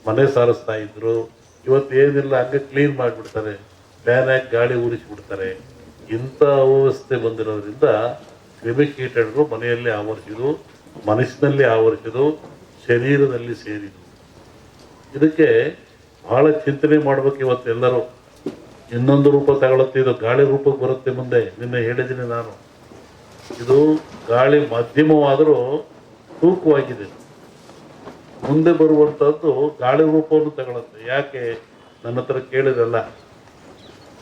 ಮನೆ ಸಾರಿಸ್ತಾ ಇದ್ರು. ಇವತ್ತು ಏನಿಲ್ಲ, ಹಂಗೆ ಕ್ಲೀನ್ ಮಾಡಿಬಿಡ್ತಾರೆ, ಫ್ಯಾನ್ ಹಾಕಿ ಗಾಳಿ ಉರಿಸಿಬಿಡ್ತಾರೆ. ಇಂಥ ಅವ್ಯವಸ್ಥೆ ಬಂದಿರೋದ್ರಿಂದ ಕ್ರಿಮಿಕೀಟಗಳು ಮನೆಯಲ್ಲಿ ಆವರಿಸಿದು, ಮನಸ್ಸಿನಲ್ಲಿ ಆವರಿಸಿದು, ಶರೀರದಲ್ಲಿ ಸೇರಿದು. ಇದಕ್ಕೆ ಬಹಳ ಚಿಂತನೆ ಮಾಡ್ಬೇಕು ಇವತ್ತೆಲ್ಲರೂ. ಇನ್ನೊಂದು ರೂಪ ತಗೊಳುತ್ತೆ, ಇದು ಗಾಳಿ ರೂಪಕ್ಕೆ ಬರುತ್ತೆ ಮುಂದೆ. ನಿನ್ನೆ ಹೇಳಿದ್ದೀನಿ ನಾನು, ಇದು ಗಾಳಿ ಮಧ್ಯಮವಾದರೂ ತೂಕವಾಗಿದೆ. ಮುಂದೆ ಬರುವಂಥದ್ದು ಗಾಳಿ ರೂಪವನ್ನು ತಗೊಳುತ್ತೆ. ಯಾಕೆ ನನ್ನ ಹತ್ರ ಕೇಳಿರಲ್ಲ.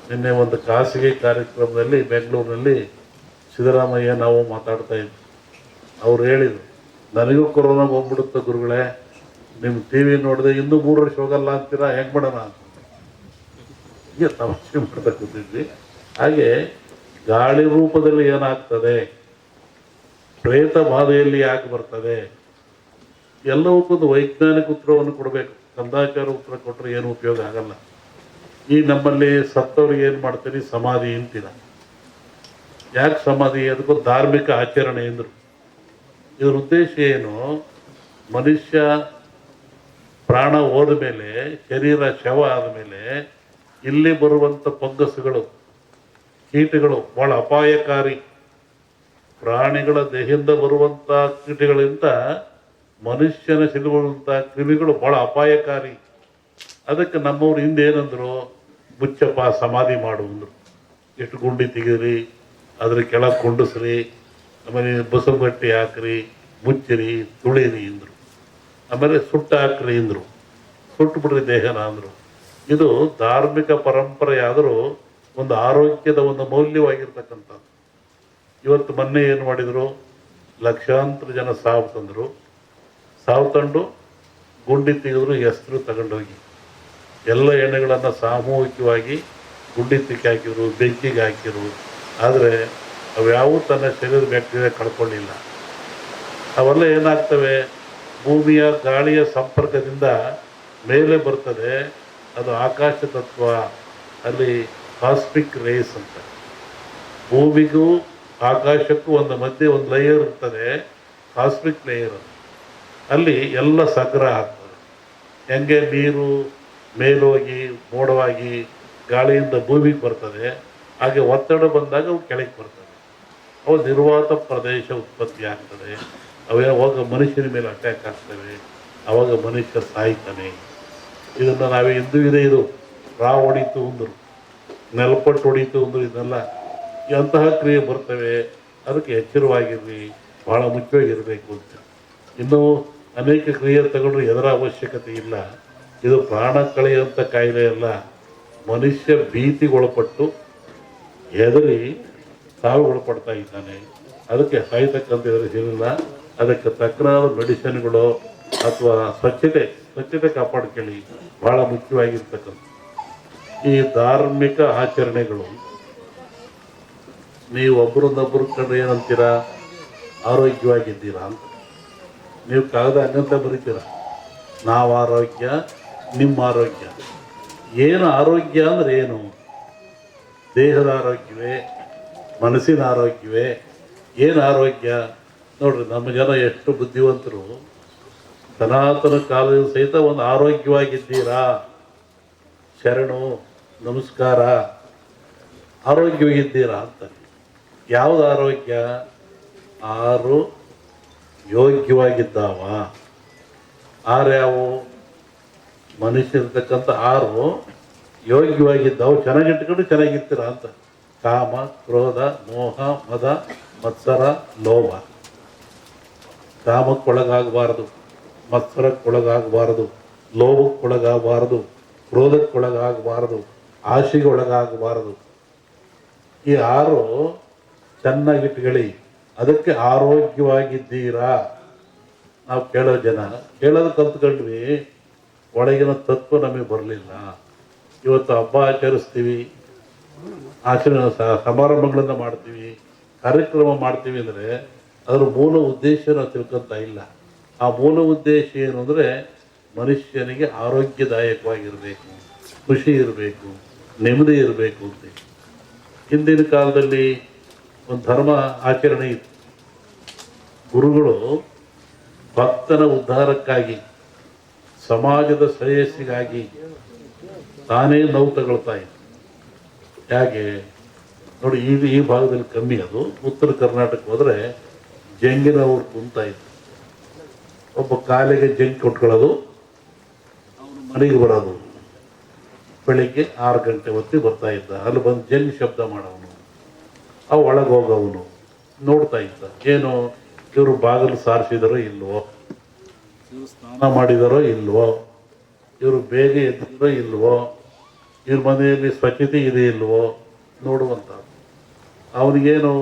ನಿನ್ನೆ ಒಂದು ಖಾಸಗಿ ಕಾರ್ಯಕ್ರಮದಲ್ಲಿ ಬೆಂಗಳೂರಿನಲ್ಲಿ ಸಿದ್ದರಾಮಯ್ಯ ನಾವು ಮಾತಾಡ್ತಾ ಇದ್ವಿ. ಅವ್ರು ಹೇಳಿದರು, ನನಗೂ ಕೊರೋನಾ ಬಂದ್ಬಿಡುತ್ತೆ ಗುರುಗಳೇ, ನಿಮ್ಮ ಟಿ ವಿ ನೋಡಿದೆ ಇನ್ನೂ 3 ವರ್ಷ ಹೋಗಲ್ಲ ಅಂತೀರಾ, ಹೆಂಗೆ ಮಾಡೋಣ ಅಂತ ಹೀಗೆ ತಮಾಷೆ ಮಾಡ್ತಾ ಕೂತಿದ್ವಿ. ಹಾಗೆ ಗಾಳಿ ರೂಪದಲ್ಲಿ ಏನಾಗ್ತದೆ, ಪ್ರೇತ ಬಾಧೆಯಲ್ಲಿ ಯಾಕೆ ಬರ್ತದೆ, ಎಲ್ಲವಕ್ಕೊಂದು ವೈಜ್ಞಾನಿಕ ಉತ್ತರವನ್ನು ಕೊಡಬೇಕು. ಕಂದಾಚಾರ ಉತ್ತರ ಕೊಟ್ಟರೆ ಏನು ಉಪಯೋಗ ಆಗಲ್ಲ. ಈ ನಮ್ಮಲ್ಲಿ ಸತ್ತವ್ರಿಗೆ ಏನು ಮಾಡ್ತೀರಿ, ಸಮಾಧಿ ಅಂತೀರ. ಯಾಕೆ ಸಮಾಧಿ? ಅದಕ್ಕೊಂದು ಧಾರ್ಮಿಕ ಆಚರಣೆ ಎಂದರು. ಇದ್ರ ಉದ್ದೇಶ ಏನು? ಮನುಷ್ಯ ಪ್ರಾಣ ಹೋದ ಮೇಲೆ, ಶರೀರ ಶವ ಆದಮೇಲೆ ಇಲ್ಲಿ ಬರುವಂಥ ಫಂಗಸ್ಗಳು, ಕೀಟಗಳು ಭಾಳ ಅಪಾಯಕಾರಿ. ಪ್ರಾಣಿಗಳ ದೇಹದಿಂದ ಬರುವಂಥ ಕೀಟಗಳಿಂದ ಮನುಷ್ಯನ ಸಿಲುಬರುವಂಥ ಕ್ರಿಮಿಗಳು ಭಾಳ ಅಪಾಯಕಾರಿ. ಅದಕ್ಕೆ ನಮ್ಮವ್ರು ಹಿಂದೆ ಏನಂದ್ರು, ಮುಚ್ಚಪ್ಪ ಸಮಾಧಿ ಮಾಡು ಅಂದರು. ಎಷ್ಟು ಗುಂಡಿ ತೆಗೀರಿ, ಅದ್ರ ಕೆಳಗೆ ಕುಂಡಿಸ್ರಿ, ಆಮೇಲೆ ಬಸರು ಗಟ್ಟಿ ಹಾಕ್ರಿ, ಮುಚ್ಚಿರಿ, ತುಳಿರಿ ಅಂದರು. ಆಮೇಲೆ ಸುಟ್ಟು ಹಾಕ್ರಿ ಅಂದರು, ಸುಟ್ಟು ಬಿಡ್ರಿ ದೇಹನ ಅಂದರು. ಇದು ಧಾರ್ಮಿಕ ಪರಂಪರೆ ಆದರೂ ಒಂದು ಆರೋಗ್ಯದ ಒಂದು ಮೌಲ್ಯವಾಗಿರ್ತಕ್ಕಂಥದ್ದು. ಇವತ್ತು ಮೊನ್ನೆ ಏನು ಮಾಡಿದರು, ಲಕ್ಷಾಂತರ ಜನ ಸಾವು ತಂದರು. ಸಾವು ತಂದು ಗುಂಡಿ ತೆಗೆದ್ರು, ಹೆಸರು ತಗೊಂಡೋಗಿ ಎಲ್ಲ ಎಣ್ಣೆಗಳನ್ನು ಸಾಮೂಹಿಕವಾಗಿ ಗುಂಡಿ ತಿಕ್ಕಿ ಹಾಕಿದ್ರು, ಬೆಂಕಿಗೆ ಹಾಕಿದ್ರು. ಆದರೆ ಅವ್ಯಾವೂ ತನ್ನ ಶರೀರದ ಬ್ಯಾಕ್ಟೀರಿಯಾ ಕಳ್ಕೊಳ್ಳಿಲ್ಲ. ಅವೆಲ್ಲ ಏನಾಗ್ತವೆ, ಭೂಮಿಯ ಗಾಳಿಯ ಸಂಪರ್ಕದಿಂದ ಮೇಲೆ ಬರ್ತದೆ. ಅದು ಆಕಾಶ ತತ್ವ, ಅಲ್ಲಿ ಕಾಸ್ಮಿಕ್ ರೇಸ್ ಅಂತ. ಭೂಮಿಗೂ ಆಕಾಶಕ್ಕೂ ಒಂದು ಮಧ್ಯೆ ಒಂದು ಲೇಯರ್ ಇರ್ತದೆ, ಕಾಸ್ಮಿಕ್ ಲೇಯರ್. ಅಲ್ಲಿ ಎಲ್ಲ ಸಂಗ್ರಹ ಆಗ್ತದೆ. ಹೆಂಗೆ ನೀರು ಮೇಲೋಗಿ ಮೋಡವಾಗಿ ಗಾಳಿಯಿಂದ ಭೂಮಿಗೆ ಬರ್ತದೆ, ಹಾಗೆ ಒತ್ತಡ ಬಂದಾಗ ಅವು ಕೆಳಗೆ ಬರ್ತದೆ. ಅವು ನಿರ್ವಾತ ಪ್ರದೇಶ ಉತ್ಪತ್ತಿ ಆಗ್ತದೆ. ಅವಾಗ ಮನುಷ್ಯನ ಮೇಲೆ ಅಟ್ಯಾಕ್ ಆಗ್ತವೆ, ಅವಾಗ ಮನುಷ್ಯ ಸಾಯ್ತಾನೆ. ಇದನ್ನು ನಾವೇ ಇಂದು ಇದೆ. ಇದು ರಾವ್ ಹೊಡಿತು ಅಂದರು, ನೆಲಪಟ್ಟು ಹೊಡಿತು ಅಂದರು. ಇದನ್ನೆಲ್ಲ ಅಂತಹ ಕ್ರಿಯೆ ಬರ್ತವೆ. ಅದಕ್ಕೆ ಎಚ್ಚರವಾಗಿರ್ರಿ, ಭಾಳ ಮುಖ್ಯವಾಗಿರಬೇಕು ಅಂತ. ಇನ್ನೂ ಅನೇಕ ಕ್ರಿಯೆ ತಗೊಂಡ್ರೆ ಎದರ ಅವಶ್ಯಕತೆ ಇಲ್ಲ. ಇದು ಪ್ರಾಣ ಕಳೆಯುವಂಥ ಕಾಯಿಲೆ ಅಲ್ಲ. ಮನುಷ್ಯ ಭೀತಿಗೊಳಪಟ್ಟು ಹೆದರಿ ಸಾವಿಗೊಳಪಡ್ತಾ ಇದ್ದಾನೆ. ಅದಕ್ಕೆ ಸಾಯ್ತಕ್ಕಂಥ ಎದುರಿಸಿಲ್ಲ. ಅದಕ್ಕೆ ತಕ್ಕನಾದ ಮೆಡಿಸಿನ್ಗಳು ಅಥವಾ ಸ್ವಚ್ಛತೆ ಕಾಪಾಡ್ಕೊಳ್ಳಿ, ಭಾಳ ಮುಖ್ಯವಾಗಿರ್ತಕ್ಕಂಥ. ಈ ಧಾರ್ಮಿಕ ಆಚರಣೆಗಳು ನೀವು ಒಬ್ಬರನ್ನೊಬ್ಬರು ಕಂಡ್ರೆ ಏನಂತೀರಾ, ಆರೋಗ್ಯವಾಗಿದ್ದೀರಾ ಅಂತ. ನೀವು ಕಾಗದ ಹಂಗಂತ ಬರೀತೀರ, ನಾವು ಆರೋಗ್ಯ, ನಿಮ್ಮ ಆರೋಗ್ಯ. ಏನು ಆರೋಗ್ಯ ಅಂದರೆ ಏನು? ದೇಹದ ಆರೋಗ್ಯವೇ, ಮನಸ್ಸಿನ ಆರೋಗ್ಯವೇ? ಏನು ಆರೋಗ್ಯ? ನೋಡ್ರಿ, ನಮ್ಮ ಜನ ಎಷ್ಟು ಬುದ್ಧಿವಂತರು. ಸನಾತನ ಕಾಲದ ಸಹಿತ ಒಂದು ಆರೋಗ್ಯವಾಗಿದ್ದೀರಾ, ಶರಣು ನಮಸ್ಕಾರ, ಆರೋಗ್ಯವಾಗಿದ್ದೀರಾ ಅಂತ. ಯಾವುದು ಆರೋಗ್ಯ? 6 ಯೋಗ್ಯವಾಗಿದ್ದಾವ. 6 ಯಾವುವು? ಮನುಷ್ಯರ್ತಕ್ಕಂಥ 6 ಯೋಗ್ಯವಾಗಿದ್ದಾವು. ಚೆನ್ನಾಗಿಟ್ಕೊಂಡು ಚೆನ್ನಾಗಿರ್ತೀರ ಅಂತ. ಕಾಮ, ಕ್ರೋಧ, ಮೋಹ, ಮದ, ಮತ್ಸರ, ಲೋಭ. ಕಾಮಕ್ಕೊಳಗಾಗಬಾರದು, ಮತ್ಸರಕ್ಕೊಳಗಾಗಬಾರದು, ಲೋಭಕ್ಕೊಳಗಾಗಬಾರದು, ಕ್ರೋಧಕ್ಕೊಳಗಾಗಬಾರದು, ಆಶೆಗೆ ಒಳಗಾಗಬಾರದು. ಈ 6 ಚೆನ್ನಾಗಿಟ್ಕೊಳ್ಳಿ. ಅದಕ್ಕೆ ಆರೋಗ್ಯವಾಗಿದ್ದೀರಾ. ನಾವು ಕೇಳೋ ಜನ ಕೇಳೋದು ಕಲ್ತ್ಕೊಂಡ್ವಿ, ಒಳಗಿನ ತತ್ವ ನಮಗೆ ಬರಲಿಲ್ಲ. ಇವತ್ತು ಹಬ್ಬ ಆಚರಿಸ್ತೀವಿ, ಸಮಾರಂಭಗಳನ್ನು ಮಾಡ್ತೀವಿ, ಕಾರ್ಯಕ್ರಮ ಮಾಡ್ತೀವಿ ಅಂದರೆ ಅದರ ಮೂಲ ಉದ್ದೇಶ ನಾವು ತಿಳ್ಕೊತಾ ಇಲ್ಲ. ಆ ಮೂಲ ಉದ್ದೇಶ ಏನು ಅಂದರೆ ಮನುಷ್ಯನಿಗೆ ಆರೋಗ್ಯದಾಯಕವಾಗಿರಬೇಕು, ಖುಷಿ ಇರಬೇಕು, ನೆಮ್ಮದಿ ಇರಬೇಕು ಅಂತ. ಹಿಂದಿನ ಕಾಲದಲ್ಲಿ ಒಂದು ಧರ್ಮ ಆಚರಣೆ ಇತ್ತು. ಗುರುಗಳು ಭಕ್ತನ ಉದ್ಧಾರಕ್ಕಾಗಿ ಸಮಾಜದ ಶ್ರೇಯಸ್ಸಿಗಾಗಿ ತಾನೇ ನೋವು ತಗೊಳ್ತಾ ಇದ್ದ. ಹೇಗೆ ನೋಡಿ, ಈ ಭಾಗದಲ್ಲಿ ಕಮ್ಮಿ. ಅದು ಉತ್ತರ ಕರ್ನಾಟಕ ಹೋದರೆ ಜಂಗಿನವ್ರು ಕುಂತಾ ಇದ್ರು. ಒಬ್ಬ ಕಾಲಿಗೆ ಜಂಗ್ ಕೊಟ್ಕೊಳ್ಳೋದು, ಮನೆಗೆ ಬರೋದು. ಬೆಳಿಗ್ಗೆ 6 ಗಂಟೆ ಹೊತ್ತಿಗೆ ಬರ್ತಾ ಇದ್ದ. ಅಲ್ಲಿ ಬಂದು ಜಂಗ್ ಶಬ್ದ ಮಾಡೋವನು, ಒಳಗೆ ಹೋಗೋವನು ನೋಡ್ತಾ ಇದ್ದ. ಏನು ಇವರು ಬಾಗಿಲು ಸಾರಿಸಿದಾರೋ ಇಲ್ವೋ, ಇವರು ಸ್ನಾನ ಮಾಡಿದಾರೋ ಇಲ್ವೋ, ಇವರು ಬೇಗ ಎದ್ದಿರೋ ಇಲ್ವೋ, ಇವ್ರ ಮನೆಯಲ್ಲಿ ಸ್ವಚ್ಛತೆ ಇದೆ ಇಲ್ವೋ ನೋಡುವಂತ. ಅವನಿಗೇನು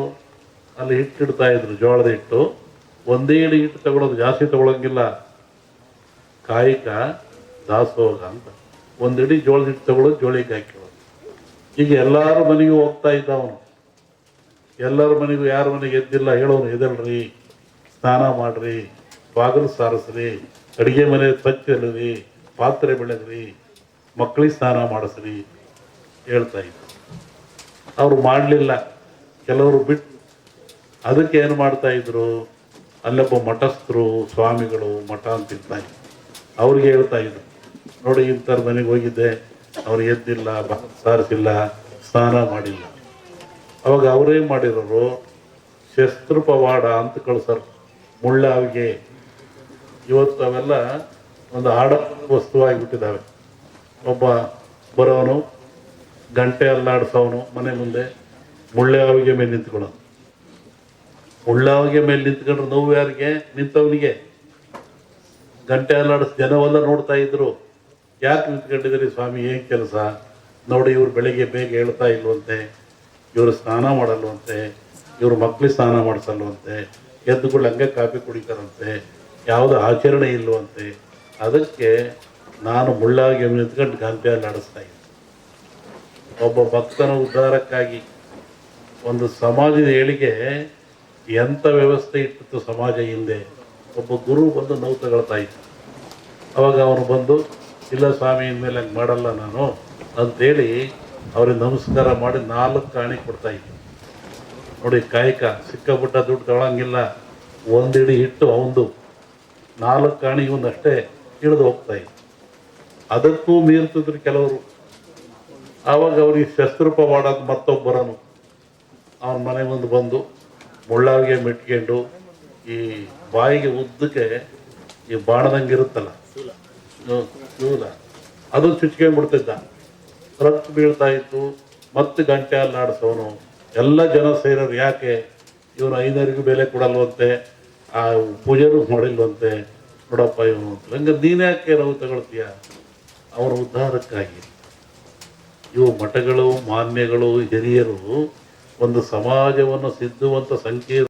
ಅಲ್ಲಿ ಹಿಟ್ಟಿಡ್ತಾ ಇದ್ರು, ಜೋಳದ ಹಿಟ್ಟು. ಒಂದೇ ಇಡಿ ಹಿಟ್ಟು ತಗೊಳ್ಳೋದು, ಜಾಸ್ತಿ ತಗೊಳಂಗಿಲ್ಲ. ಕಾಯಿಕ ದಾಸೋಗ ಅಂತ ಒಂದಿಡಿ ಜೋಳದ ಹಿಟ್ಟು ತಗೊಳ್ಳೋದು, ಜೋಳಿಗೆ ಹಾಕಿರೋದು. ಈಗ ಎಲ್ಲಾರ ಮನೆಗೂ ಹೋಗ್ತಾ ಇದ್ದ ಅವನು. ಎಲ್ಲರ ಮನೆಗೂ, ಯಾರ ಮನೆಗೆ ಎದ್ದಿಲ್ಲ ಹೇಳೋನು, ಎದಲ್ರಿ, ಸ್ನಾನ ಮಾಡ್ರಿ, ಬಾಗಿಲು ಸಾರಿಸ್ರಿ, ಅಡುಗೆ ಮನೆ ಸ್ವಚ್ಛರಿ, ಪಾತ್ರೆ ಬೆಳೆದ್ರಿ, ಮಕ್ಕಳಿಗೆ ಸ್ನಾನ ಮಾಡಿಸ್ರಿ ಹೇಳ್ತಾ ಇದ್ರು. ಅವರು ಮಾಡಲಿಲ್ಲ, ಕೆಲವರು ಬಿಟ್ಟು. ಅದಕ್ಕೆ ಏನು ಮಾಡ್ತಾ ಇದ್ರು, ಅಲ್ಲೊಬ್ಬ ಮಠಸ್ಥರು, ಸ್ವಾಮಿಗಳು, ಮಠ ಅಂತ ಇರ್ತಾ ಇದ್ರು. ಅವ್ರಿಗೆ ಹೇಳ್ತಾ ಇದ್ರು, ನೋಡಿ ಇಂಥವ್ರ ಮನೆಗೆ ಹೋಗಿದ್ದೆ, ಅವ್ರು ಎದ್ದಿಲ್ಲ, ಬಾಗಿಲು ಸಾರಿಸಿಲ್ಲ, ಸ್ನಾನ ಮಾಡಿಲ್ಲ. ಅವಾಗ ಅವರೇನು ಮಾಡಿರೋರು, ಶಸ್ತ್ರ ಪವಾಡ ಅಂತ ಕಳ್ಸರು, ಮುಳ್ಳಾವಿಗೆ. ಇವತ್ತು ಅವೆಲ್ಲ ಒಂದು ಆಡಂಬರದ ವಸ್ತುವಾಗಿಬಿಟ್ಟಿದ್ದಾವೆ. ಒಬ್ಬ ಬರೋನು, ಗಂಟೆ ಅಲ್ಲಾಡಿಸೋನು, ಮನೆ ಮುಂದೆ ಮುಳ್ಳಾವಿಗೆ ಮೇಲೆ ನಿಂತ್ಕೊಳ್ಳೋನು. ಮುಳ್ಳಾವಿಗೆ ಮೇಲೆ ನಿಂತ್ಕೊಂಡ್ರೆ ನೋವು ಯಾರಿಗೆ? ನಿಂತವನಿಗೆ. ಗಂಟೆ ಅಲ್ಲಾಡಿಸ್ ಜನವೆಲ್ಲ ನೋಡ್ತಾ ಇದ್ರು. ಯಾಕೆ ನಿಂತ್ಕೊಂಡಿದ್ದೀರಿ ಸ್ವಾಮಿ, ಏನು ಕೆಲಸ? ನೋಡಿ, ಇವ್ರು ಬೆಳಿಗ್ಗೆ ಬೇಗ ಹೇಳ್ತಾ ಇಲ್ವಂತೆ, ಇವರು ಸ್ನಾನ ಮಾಡಲ್ವಂತೆ, ಇವ್ರ ಮಕ್ಳಿಗೆ ಸ್ನಾನ ಮಾಡಿಸಲ್ವಂತೆ, ಎದ್ದುಗಳು ಹಂಗೆ ಕಾಫಿ ಕುಡಿತಾರಂತೆ, ಯಾವುದೋ ಆಚರಣೆ ಇಲ್ವಂತೆ. ಅದಕ್ಕೆ ನಾನು ಮುಳ್ಳಾಗಿ ನಿಂತ್ಕೊಂಡು ಗಂಟೆಯಲ್ಲಿ ಆಡಿಸ್ತಾ ಇದ್ದೆ. ಒಬ್ಬ ಭಕ್ತನ ಉದ್ಧಾರಕ್ಕಾಗಿ ಒಂದು ಸಮಾಜದ ಏಳಿಗೆ ಎಂಥ ವ್ಯವಸ್ಥೆ ಇಟ್ಟಿತ್ತು ಸಮಾಜ ಹಿಂದೆ. ಒಬ್ಬ ಗುರು ಬಂದು ನೋವು ತಗೊಳ್ತಾ ಇದ್ದ. ಅವಾಗ ಅವನು ಬಂದು, ಇಲ್ಲ ಸ್ವಾಮಿ, ಇನ್ಮೇಲೆ ಹಂಗೆ ಮಾಡಲ್ಲ ನಾನು ಅಂತೇಳಿ ಅವ್ರಿಗೆ ನಮಸ್ಕಾರ ಮಾಡಿ 4 ಕಾಣಿ ಕೊಡ್ತಾ ಇದ್ದ. ನೋಡಿ, ಕಾಯಕ ಸಿಕ್ಕಾಪಟ್ಟ ದುಡ್ಡು ತಗೊಳಂಗಿಲ್ಲ. ಒಂದಿಡಿ ಹಿಟ್ಟು ಅವಂದು, 4 ಕಾಣಿ ಇವನಷ್ಟೇ ಇಳಿದು ಹೋಗ್ತಾ ಇತ್ತು. ಅದಕ್ಕೂ ಮೀರ್ತಿದ್ರು ಕೆಲವರು. ಆವಾಗ ಅವ್ರಿಗೆ ಶಸ್ತ್ರಪ ಮಾಡೋದು ಮತ್ತೊಬ್ಬರನು ಅವನ ಮನೆ ಮುಂದೆ ಬಂದು ಮುಳ್ಳಾವಿಗೆ ಮೆಟ್ಕೊಂಡು ಈ ಬಾಯಿಗೆ ಉದ್ದಕ್ಕೆ ಈ ಬಾಣದಂಗೆ ಇರುತ್ತಲ್ಲ ಶೂಲ, ಅದು ಚುಚ್ಕೊಂಡ್ಬಿಡ್ತಿದ್ದ. ರಕ್ತ ಬೀಳ್ತಾ ಇತ್ತು. ಮತ್ತೆ ಗಂಟೆ ಅಲ್ಲಾಡಿಸೋನು. ಎಲ್ಲ ಜನ ಸೇರೋರು, ಯಾಕೆ ಇವನು 5ನರಿಗೂ ಬೆಲೆ ಕೊಡಲ್ವಂತೆ, ಆ ಪೂಜೆನೂ ಮಾಡಿಲ್ವಂತೆ, ನೋಡಪ್ಪ ಇವನು ಅಂತ. ಹಂಗೆ ನೀನ್ಯಾಕೆ ನೋವು ತಗೊಳ್ತೀಯ? ಅವರ ಉದ್ಧಾರಕ್ಕಾಗಿ. ಇವು ಮಠಗಳು, ಮಾನ್ಯಗಳು, ಹಿರಿಯರು ಒಂದು ಸಮಾಜವನ್ನು ಸಿದ್ಧುವಂತ ಸಂಕೇತ.